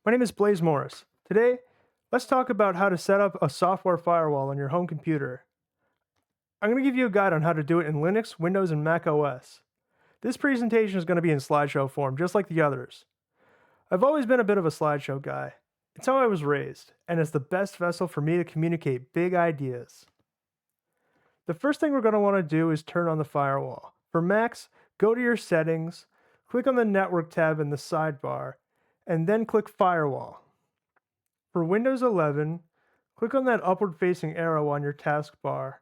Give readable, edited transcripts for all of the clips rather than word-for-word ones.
My name is Blaze Morris. Today, let's talk about how to set up a software firewall on your home computer. I'm going to give you a guide on how to do it in Linux, Windows, and Mac OS. This presentation is going to be in slideshow form, just like the others. I've always been a bit of a slideshow guy. It's how I was raised, and it's the best vessel for me to communicate big ideas. The first thing we're going to want to do is turn on the firewall. For Macs, go to your settings, click on the network tab in the sidebar, and then click Firewall. For Windows 11, click on that upward-facing arrow on your taskbar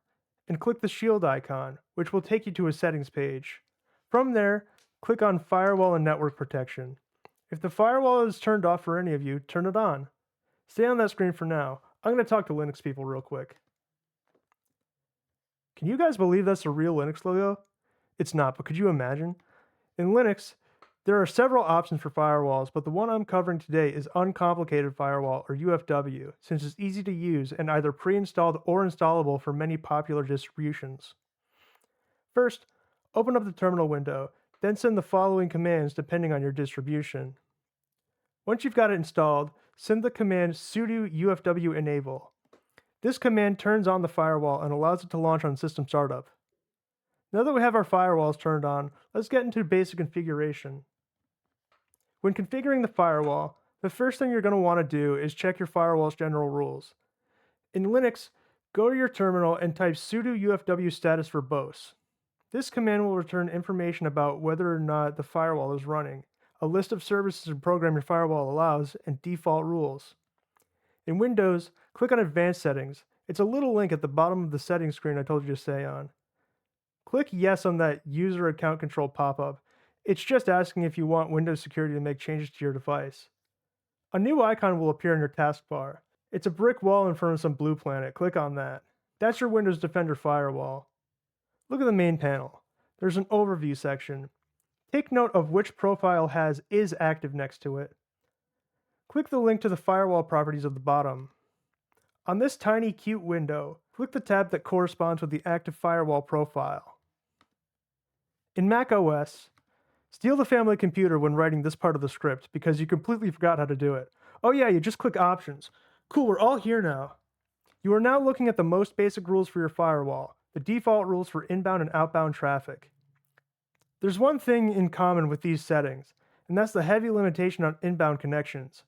and click the shield icon, which will take you to a settings page. From there, click on Firewall and Network Protection. If the firewall is turned off for any of you, turn it on. Stay on that screen for now. I'm going to talk to Linux people real quick. Can you guys believe that's a real Linux logo? It's not, but could you imagine? In Linux, there are several options for firewalls, but the one I'm covering today is Uncomplicated Firewall, or UFW, since it's easy to use and either pre-installed or installable for many popular distributions. First, open up the terminal window, then send the following commands depending on your distribution. Once you've got it installed, send the command sudo ufw enable. This command turns on the firewall and allows it to launch on system startup. Now that we have our firewalls turned on, let's get into basic configuration. When configuring the firewall, the first thing you're going to want to do is check your firewall's general rules. In Linux, go to your terminal and type sudo ufw status verbose. This command will return information about whether or not the firewall is running, a list of services and programs your firewall allows, and default rules. In Windows, click on Advanced Settings. It's a little link at the bottom of the settings screen I told you to stay on. Click Yes on that User Account Control pop-up. It's just asking if you want Windows Security to make changes to your device. A new icon will appear in your taskbar. It's a brick wall in front of some blue planet. Click on that. That's your Windows Defender firewall. Look at the main panel. There's an overview section. Take note of which profile has is active next to it. Click the link to the firewall properties at the bottom. On this tiny, cute window, click the tab that corresponds with the active firewall profile. In Mac OS, steal the family computer when writing this part of the script because you completely forgot how to do it. Oh yeah, you just click Options. Cool, we're all here now. You are now looking at the most basic rules for your firewall, the default rules for inbound and outbound traffic. There's one thing in common with these settings, and that's the heavy limitation on inbound connections.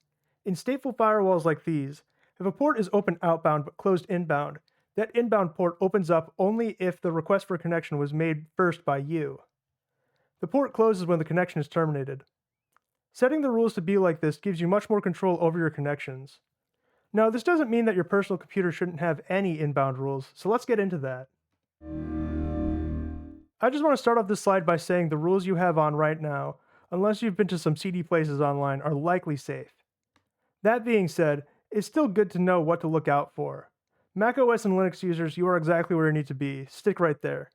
In stateful firewalls like these, if a port is open outbound but closed inbound, that inbound port opens up only if the request for connection was made first by you. The port closes when the connection is terminated. Setting the rules to be like this gives you much more control over your connections. Now, this doesn't mean that your personal computer shouldn't have any inbound rules, so let's get into that. I just want to start off this slide by saying the rules you have on right now, unless you've been to some seedy places online, are likely safe. That being said, it's still good to know what to look out for. macOS and Linux users, you are exactly where you need to be. Stick right there.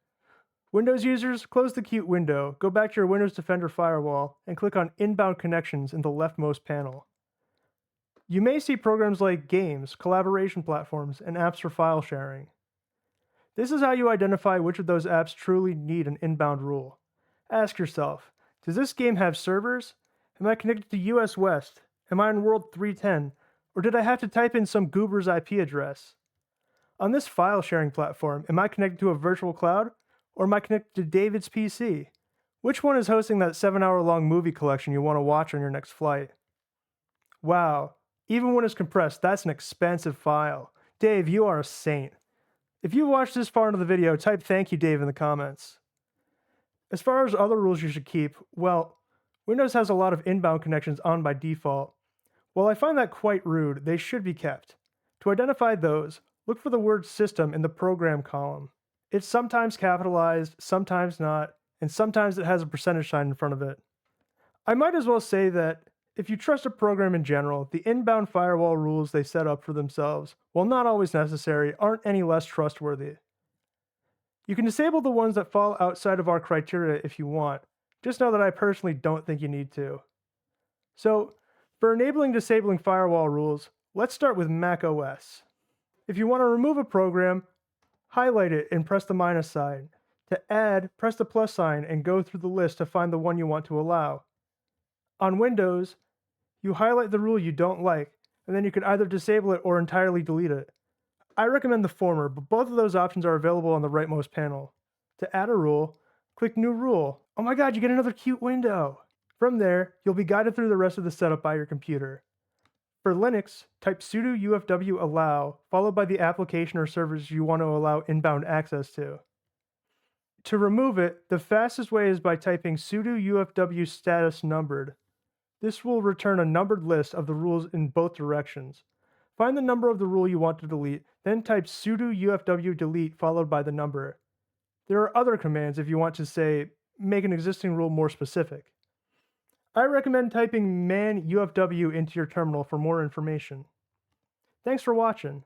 Windows users, close the cute window, go back to your Windows Defender firewall, and click on Inbound Connections in the leftmost panel. You may see programs like games, collaboration platforms, and apps for file sharing. This is how you identify which of those apps truly need an inbound rule. Ask yourself, does this game have servers? Am I connected to US West? Am I in World 310? Or did I have to type in some goober's IP address? On this file sharing platform, am I connected to a virtual cloud? Or am I connected to David's PC? Which one is hosting that 7-hour-long movie collection you want to watch on your next flight? Wow, even when it's compressed, that's an expensive file. Dave, you are a saint. If you watched this far into the video, type thank you, Dave, in the comments. As far as other rules you should keep, well, Windows has a lot of inbound connections on by default. While I find that quite rude, they should be kept. To identify those, look for the word system in the program column. It's sometimes capitalized, sometimes not, and sometimes it has a percentage sign in front of it. I might as well say that if you trust a program in general, the inbound firewall rules they set up for themselves, while not always necessary, aren't any less trustworthy. You can disable the ones that fall outside of our criteria if you want. Just know that I personally don't think you need to. So, for enabling and disabling firewall rules, let's start with Mac OS. If you want to remove a program, highlight it and press the minus sign. To add, press the plus sign and go through the list to find the one you want to allow. On Windows, You highlight the rule you don't like, and then you can either disable it or entirely delete it. I recommend the former, but both of those options are available on the rightmost panel. To add a rule, click New Rule. Oh my god, you get another cute window! From there, you'll be guided through the rest of the setup by your computer. For Linux, type sudo ufw allow, followed by the application or service you want to allow inbound access to. To remove it, the fastest way is by typing sudo ufw status numbered. This will return a numbered list of the rules in both directions. Find the number of the rule you want to delete, then type sudo ufw delete followed by the number. There are other commands if you want to, say, make an existing rule more specific. I recommend typing man ufw into your terminal for more information. Thanks for watching.